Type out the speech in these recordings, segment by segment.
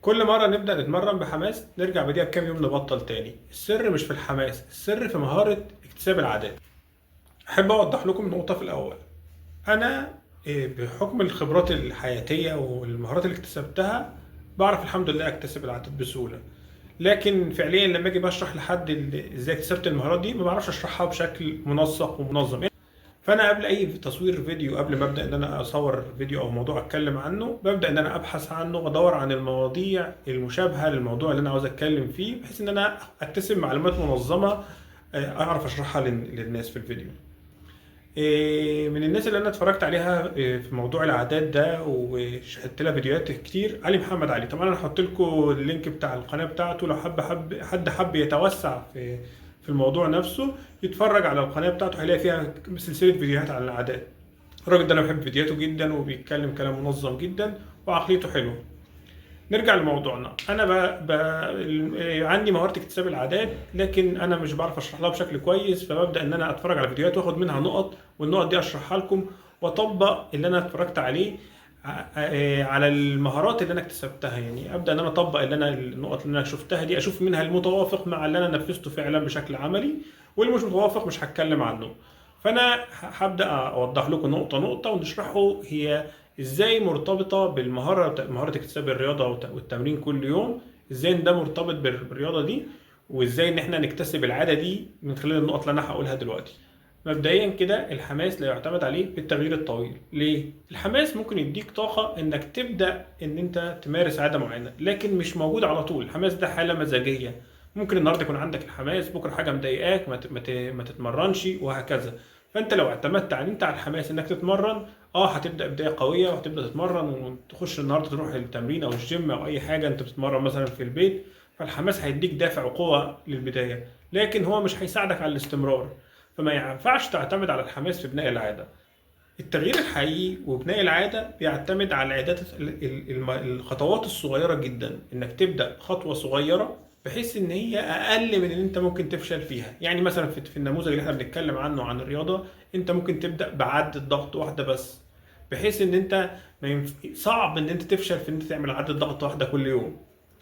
كل مرة نبدأ نتمرن بحماس نرجع بعديها بكام يوم نبطل تاني. السر مش في الحماس، السر في مهارة اكتساب العادات. أحب أوضح لكم نقطة في الأول. أنا بحكم الخبرات الحياتية والمهارات اللي اكتسبتها بعرف الحمد لله أكتسب العادات بسهولة. لكن فعليا لما أجي بشرح لحد إزاي اكتسبت المهارات دي ما بعرفش أشرحها بشكل منسق ومنظم. فانا قبل اي تصوير فيديو، قبل ما ابدا ان انا اصور فيديو او موضوع اتكلم عنه، ببدا ان انا ابحث عنه وادور عن المواضيع المشابهه للموضوع اللي انا عاوز اتكلم فيه، بحيث ان انا اكتسب معلومات منظمه اعرف اشرحها للناس في الفيديو. من الناس اللي انا اتفرجت عليها في موضوع العادات ده وشاهدت لها فيديوهات كتير علي محمد علي. طبعا انا هحط لكم اللينك بتاع القناه بتاعته، لو حد حب يتوسع في الموضوع نفسه يتفرج على القناه بتاعته، هيلاقي فيها سلسله فيديوهات عن العادات. الراجل ده انا بحب فيديوهاته جدا وبيتكلم كلام منظم جدا وعقليته حلوه. نرجع لموضوعنا. انا عندي مهاره اكتساب العادات، لكن انا مش بعرف اشرح لها بشكل كويس، فببدا ان انا اتفرج على فيديوهات واخد منها نقط، والنقط دي اشرحها لكم واطبق اللي انا اتفرجت عليه على المهارات اللي انا اكتسبتها. يعني ابدا ان انا اطبق النقط اللي انا شفتها دي، اشوف منها المتوافق مع اللي انا نفذته فعلا بشكل عملي، واللي مش متوافق مش هتكلم عنه. فانا هبدا اوضح لكم نقطه نقطه ونشرحه هي ازاي مرتبطه مهاره اكتساب الرياضه والتمرين كل يوم. ازاي إن ده مرتبط بالرياضه دي، وازاي ان احنا نكتسب العاده دي من خلال النقط اللي انا هقولها دلوقتي. مبدئيا كده، الحماس لا يعتمد عليه في التغيير الطويل. ليه؟ الحماس ممكن يديك طاقه انك تبدا ان انت تمارس عاده معينه، لكن مش موجود على طول. الحماس ده حاله مزاجيه. ممكن النهارده يكون عندك الحماس، بكره حاجه مضايقاك ما تتمرنش وهكذا. فانت لو اعتمدت على الحماس انك تتمرن، هتبدا بدايه قويه وهتبدا تتمرن وتخش النهارده تروح التمرين او الجيم او اي حاجه انت بتتمرن مثلا في البيت. فالحماس هيديك دافع وقوه للبدايه، لكن هو مش هيساعدك على الاستمرار. فما ينفعش تعتمد على الحماس في بناء العاده. التغيير الحقيقي وبناء العاده بيعتمد على الخطوات الصغيره جدا، انك تبدا خطوه صغيره بحيث ان هي اقل من ان انت ممكن تفشل فيها. يعني مثلا في النموذج اللي احنا بنتكلم عنه عن الرياضه، انت ممكن تبدا بعدة ضغط واحده بس، بحيث ان انت صعب ان انت تفشل في ان انت تعمل عدة ضغط واحده كل يوم.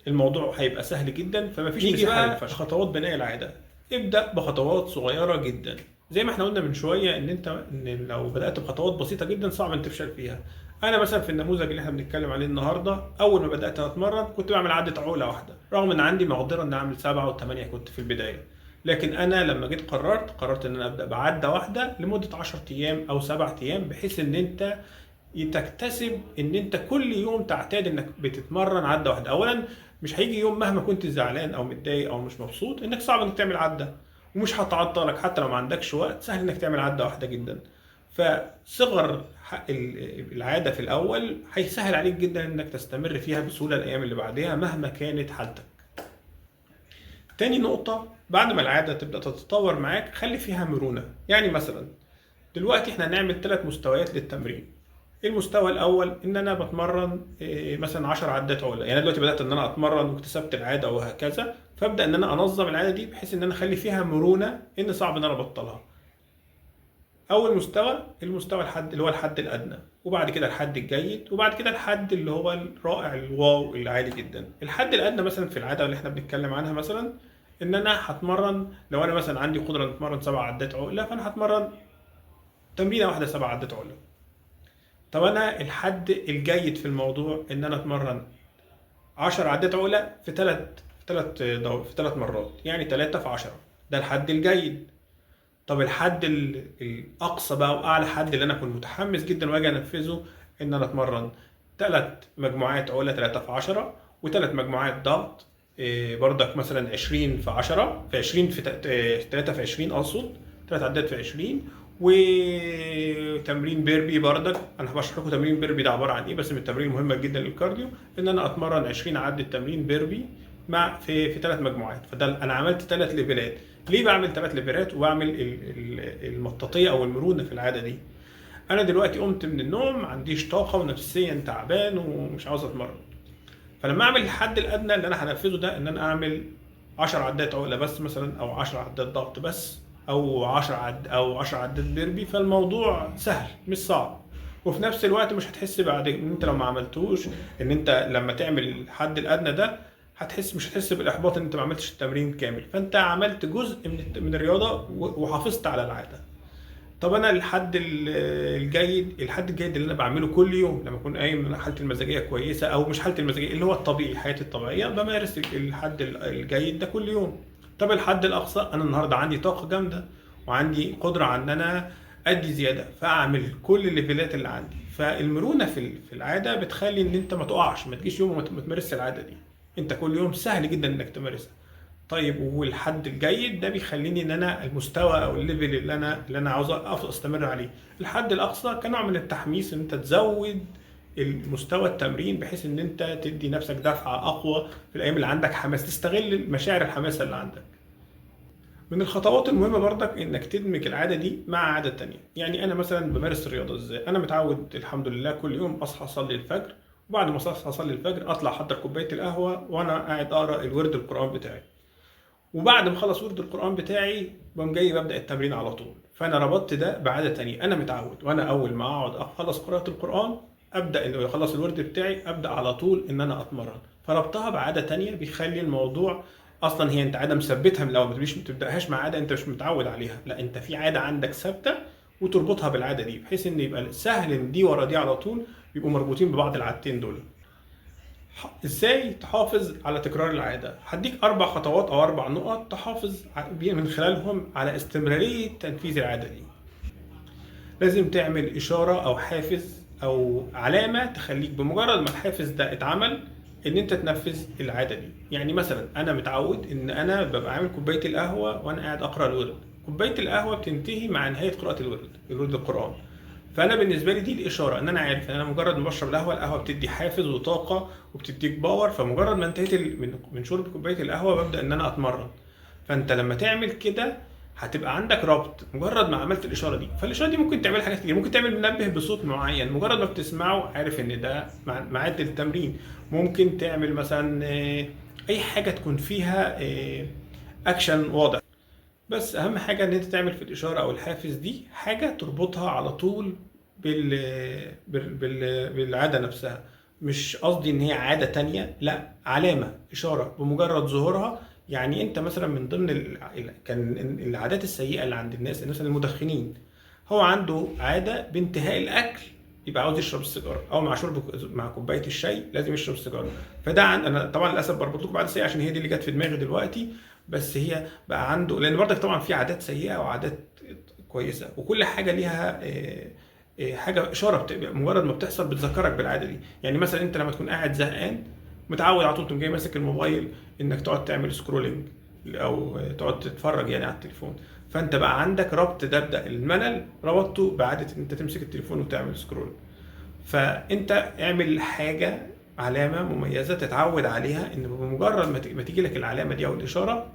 الموضوع هيبقى سهل جدا، فما فيش مساحه للفشل. خطوات بناء العاده، ابدا بخطوات صغيره جدا. زي ما احنا قلنا من شويه ان لو بدات بخطوات بسيطه جدا صعب ان تفشل فيها. انا مثلا في النموذج اللي احنا بنتكلم عليه النهارده، اول ما بدات اتمرن كنت بعمل عده عقله واحده، رغم ان عندي مقدره ان اعمل 7 و8 كنت في البدايه. لكن انا لما جيت قررت ان انا ابدا بعده واحده لمده 10 ايام او 7 ايام، بحيث ان انت تكتسب ان انت كل يوم تعتاد انك بتتمرن عده واحده. اولا مش هيجي يوم مهما كنت زعلان او متضايق او مش مبسوط انك صعب انك تعمل عده، ومش هتعطلك حتى لو ما عندكش وقت، سهل انك تعمل عده واحده جدا. فصغر العاده في الاول هيسهل عليك جدا انك تستمر فيها بسهوله الايام اللي بعدها مهما كانت حالتك. تاني نقطة، بعد ما العادة تبدأ تتطور معاك خلي فيها مرونة. يعني مثلا دلوقتي احنا هنعمل 3 مستويات للتمرين. المستوى الاول ان انا بتمرن مثلا 10 عدات عقله. يعني انا دلوقتي بدات ان انا اتمرن واكتسبت العاده وهكذا، فابدا ان انا انظم العاده دي بحيث ان انا اخلي فيها مرونه، ان صعب ان انا ابطلها. اول مستوى المستوى اللي هو الحد الادنى، وبعد كده الحد الجيد، وبعد كده الحد اللي هو الرائع الواو اللي عالي جدا. الحد الادنى مثلا في العاده اللي احنا بنتكلم عنها، مثلا ان انا هتمرن، لو انا مثلا عندي قدره ان اتمرن 7 عدات عقله، فانا هتمرن تمرينه واحده 7 عدات عقله. طب انا الحد الجيد في الموضوع ان انا اتمرن 10 عدات عقله في ثلاث مرات، يعني 3 في 10. ده الحد الجيد. طب الحد الاقصى بقى واعلى حد اللي انا كنت متحمس جدا واجي انفذه، ان انا اتمرن 3 مجموعات عقله 3 في 10 و3 مجموعات ضغط برضك مثلا 20 في 10 في 20 في 3 في 20 اقصد 3 عدات في 20. وتمرين بيربي برضك، انا هشرح لكم تمرين بيربي ده عباره عن ايه، بس من التمارين المهمه جدا للكارديو، ان انا اتمرن 20 عده تمرين بيربي مع في 3 مجموعات. فده انا عملت 3 ليفلات. ليه بعمل 3 ليفلات وبعمل المطاطيه او المرونه في العاده دي؟ انا دلوقتي قمت من النوم ما عنديش طاقه ونفسيا تعبان ومش عاوز اتمرن، فلما اعمل الحد الادنى اللي انا هنفذه ده ان انا اعمل 10 عدات عقله بس مثلا، او 10 عدات ضغط بس، او 10 عدات بيربي، فالموضوع سهل مش صعب. وفي نفس الوقت مش هتحس بعد ان انت لو ما عملتوش، ان انت لما تعمل الحد الادنى ده مش هتحس بالاحباط ان انت ما عملتش التمرين كامل، فانت عملت جزء من الرياضه وحافظت على العاده. طب انا الحد الجيد اللي انا بعمله كل يوم لما اكون قايم من حالتي المزاجيه كويسه، او مش حالتي المزاجيه، اللي هو الطبيعي، حياتي الطبيعيه، بمارس الحد الجيد ده كل يوم. طب الحد الاقصى، انا النهارده عندي طاقه جامده وعندي قدره على ان انا ادي زياده، فاعمل كل الليفلات اللي عندي. فالمرونه في العاده بتخلي ان انت ما تقعش، ما تجيش يوم وما تمارسش العاده دي. انت كل يوم سهل جدا انك تمارسها. طيب والحد الجيد ده بيخليني ان انا المستوى او الليفل اللي انا عاوز استمر عليه. الحد الاقصى كنوع من التحميس ان انت تزود المستوى التمرين، بحيث ان انت تدي نفسك دفعه اقوى في الايام اللي عندك حماس، تستغل مشاعر الحماسه اللي عندك. من الخطوات المهمه برضك انك تدمج العاده دي مع عاده تانية. يعني انا مثلا بمارس الرياضه ازاي؟ انا متعود الحمد لله كل يوم اصحى اصلي الفجر، وبعد ما اصلي الفجر اطلع احضر كوبايه القهوه وانا قاعد اقرا الورد القران بتاعي. وبعد ما اخلص ورد القرآن بتاعي بقوم جاي ببدأ التمرين على طول. فأنا ربطت ده بعادة تانية، أنا متعود وأنا أول ما أقعد أخلص قراءة القرآن أبدأ إنه يخلص الورد بتاعي أبدأ على طول إن أنا أتمرن. فربطها بعادة تانية بيخلي الموضوع أصلا هي أنت عادة مثبتها من الأول، مش بتبدأهاش مع عادة أنت مش متعود عليها، لا أنت في عادة عندك ثابتة وتربطها بالعادة دي، بحيث إن يبقى سهل إن دي ورا دي على طول يبقوا مربوطين ببعض العادتين دول. ازاي تحافظ على تكرار العادة؟ هديك 4 خطوات او 4 نقط تحافظ من خلالهم على استمرارية تنفيذ العادة دي. لازم تعمل اشارة او حافز او علامة تخليك بمجرد ما الحافز ده اتعمل ان انت تنفذ العادة دي. يعني مثلا انا متعود ان انا ببقى عامل كوباية القهوة وانا قاعد اقرا الورد. كوباية القهوة بتنتهي مع نهاية قراءة الورد القرآن. فانا بالنسبه لي دي الاشاره ان انا عارف ان انا مجرد ما بشرب القهوه بتدي حافز وطاقه وبتديك باور، فمجرد ما انتهيت من شرب كوبايه القهوه ببدا ان انا اتمرن. فانت لما تعمل كده هتبقى عندك ربط مجرد ما عملت الاشاره دي. فالاشاره دي ممكن تعمل حاجات كتير، ممكن تعمل منبه بصوت معين مجرد ما بتسمعه عارف ان ده ميعاد التمرين. ممكن تعمل مثلا اي حاجه تكون فيها اكشن واضح. بس اهم حاجه ان انت تعمل في الاشاره او الحافز دي حاجه تربطها على طول بالعاده نفسها. مش قصدي ان هي عاده تانية، لا، علامه اشاره بمجرد ظهورها. يعني انت مثلا من ضمن كان العادات السيئه اللي عند الناس مثلا المدخنين، هو عنده عاده بانتهاء الاكل يبقى عاوز يشرب السيجاره، او مع كوبايه الشاي لازم يشرب السيجاره. فده انا طبعا للاسف بربط لكم بعد السيئه عشان هي دي اللي جت في دماغي دلوقتي. بس هي بقى عنده، لان برضك طبعا في عادات سيئه وعادات كويسه، وكل حاجه ليها حاجه اشاره مجرد ما بتحصل بتذكرك بالعاده دي. يعني مثلا انت لما تكون قاعد زهقان متعود على طول تقوم جاي ماسك الموبايل انك تقعد تعمل سكرولنج او تقعد تتفرج يعني على التليفون. فانت بقى عندك ربط ده الملل ربطته بعاده ان انت تمسك التليفون وتعمل سكرول. فانت اعمل حاجه، علامه مميزه تتعود عليها، ان بمجرد ما تيجي لك العلامه دي او الاشاره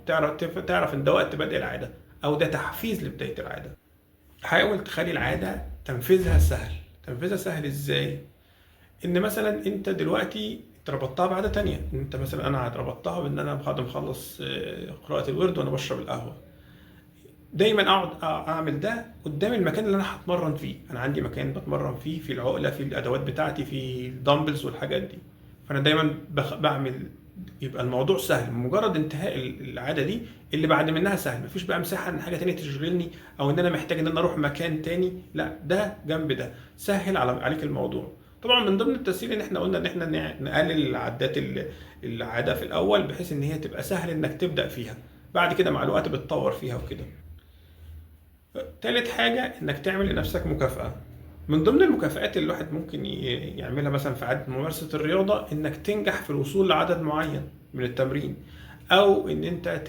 تعرف ان ده وقت بدء العاده او ده تحفيز لبدايه العاده. حاول تخلي العاده تنفيذها سهل. تنفيذها سهل ازاي؟ ان مثلا انت دلوقتي ربطتها بعاده تانية. انت مثلا انا ربطتها بان انا بعد ما اخلص قراءه الورد وانا بشرب القهوه دايما اقعد اعمل ده قدام المكان اللي انا هتمرن فيه. انا عندي مكان بتمرن فيه، في العقله، في الادوات بتاعتي، في الدمبلز والحاجات دي. فانا دايما بعمل، يبقى الموضوع سهل مجرد انتهاء العاده دي. اللي بعد منها سهل، مفيش بقى مساحه ان حاجه تانية تشغلني او ان انا محتاج ان انا اروح مكان تاني، لا، ده جنب ده سهل عليك الموضوع. طبعا من ضمن التسهيل ان احنا قلنا ان احنا نقلل العادات العاده في الاول بحيث ان هي تبقى سهل انك تبدا فيها، بعد كده مع الوقت بتطور فيها وكده. تالت حاجة انك تعمل لنفسك مكافأة. من ضمن المكافآت اللي الواحد ممكن يعملها مثلا في عادة ممارسة الرياضة انك تنجح في الوصول لعدد معين من التمرين، او ان انت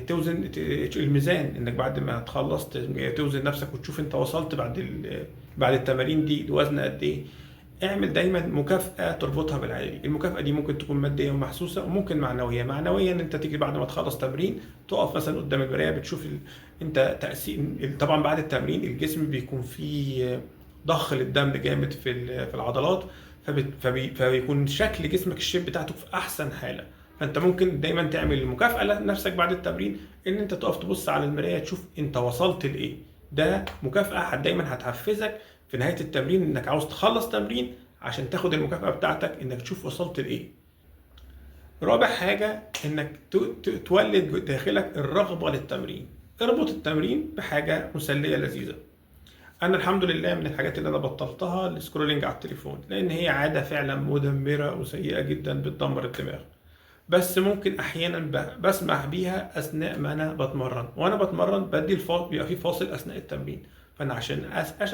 توزن الميزان، انك بعد ما تخلص توزن نفسك وتشوف انت وصلت بعد التمارين دي لوزن قد ايه. اعمل دايما مكافأة تربطها بالعادة دي. المكافأة دي ممكن تكون مادية ومحسوسة، وممكن معنوية. معنويا ان انت تيجي بعد ما تخلص تمرين تقف مثلا قدام المراية بتشوف انت تأثير. طبعا بعد التمرين الجسم بيكون فيه ضخ للدم جامد في العضلات، فبيكون شكل جسمك الشيب بتاعته في احسن حالة. فانت ممكن دايما تعمل مكافأة لنفسك بعد التمرين، ان انت تقف تبص على المراية تشوف انت وصلت لايه. ده مكافأة دايما هتحفزك في نهاية التمرين انك عاوز تخلص تمرين عشان تاخد المكافأة بتاعتك انك تشوف وصلت لايه. رابع حاجة انك تولد داخلك الرغبة للتمرين. اربط التمرين بحاجة مسلية لذيذة. انا الحمد لله من الحاجات اللي انا بطلتها السكرولينج على التليفون، لان هي عادة فعلا مدمرة وسيئة جدا بتدمر الدماغ. بس ممكن احيانا بسمح بيها اثناء ما انا بتمرن، وانا بتمرن بدي بيبقى في فاصل اثناء التمرين، فانا عشان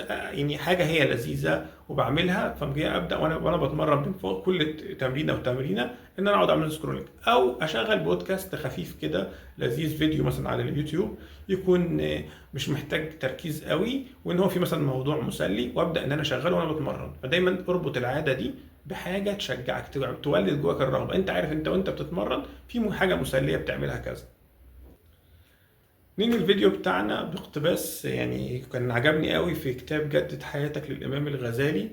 يعني حاجه هي لذيذه وبعملها، فمجي ابدا وانا بتمرن بين كل تمرينه وتمرينه ان انا اقعد اعمل سكرولنج، او اشغل بودكاست خفيف كده لذيذ، فيديو مثلا على اليوتيوب يكون مش محتاج تركيز قوي، وان هو في مثلا موضوع مسلي، وابدا ان انا اشغله وانا بتمرن. فدايما اربط العاده دي بحاجه تشجعك، تولد جواك الرغبه. انت عارف انت وانت بتتمرن في حاجه مسليه بتعملها كذا. نيجي الفيديو بتاعنا باقتباس يعني كان عجبني قوي في كتاب جدد حياتك للامام الغزالي.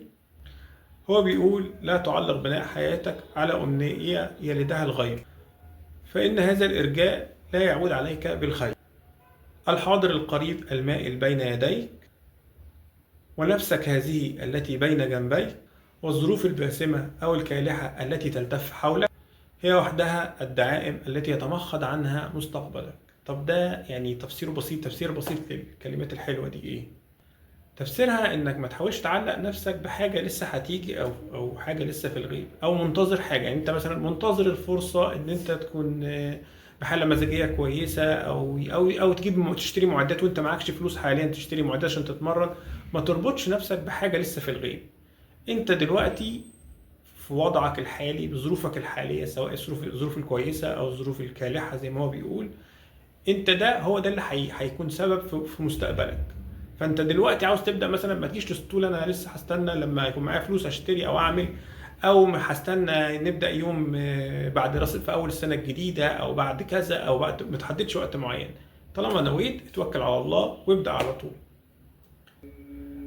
هو بيقول: لا تعلق بناء حياتك على امنيه يلدها الغير، فان هذا الارجاء لا يعود عليك بالخير. الحاضر القريب المائل بين يديك، ونفسك هذه التي بين جنبيك، والظروف الباسمة أو الكالحة التي تلتف حولك هي وحدها الدعائم التي يتمخض عنها مستقبلك. طب ده يعني تفسير بسيط للكلمات الحلوة دي إيه؟ تفسيرها إنك ما تحاولش تعلق نفسك بحاجة لسه هتيجي أو حاجة لسه في الغيب، أو منتظر حاجة. يعني أنت مثلا منتظر الفرصة إن أنت تكون بحالة مزاجية كويسة، أو تشتري معدات وأنت معكش فلوس حاليا تشتري معدات عشان تتمرن. ما تربطش نفسك بحاجة لسه في الغيب. أنت دلوقتي في وضعك الحالي بظروفك الحالية، سواء الظروف الكويسة أو الظروف الكالحة زي ما هو بيقول، انت هو ده اللي هيكون سبب في مستقبلك. فانت دلوقتي عاوز تبدا مثلا، ما تجيش تقول انا لسه هستنى لما يكون معايا فلوس اشتري او اعمل، او هستنى نبدا يوم بعد راس في اول السنه الجديده، او بعد كذا، او بعد ما تحددش وقت معين. طالما نويت اتوكل على الله وابدا على طول.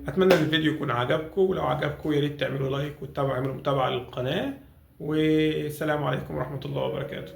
اتمنى ان الفيديو يكون عجبكم، ولو عجبكم يا ريت تعملوا لايك وتتابعوا، اعملوا متابعه للقناه، والسلام عليكم ورحمه الله وبركاته.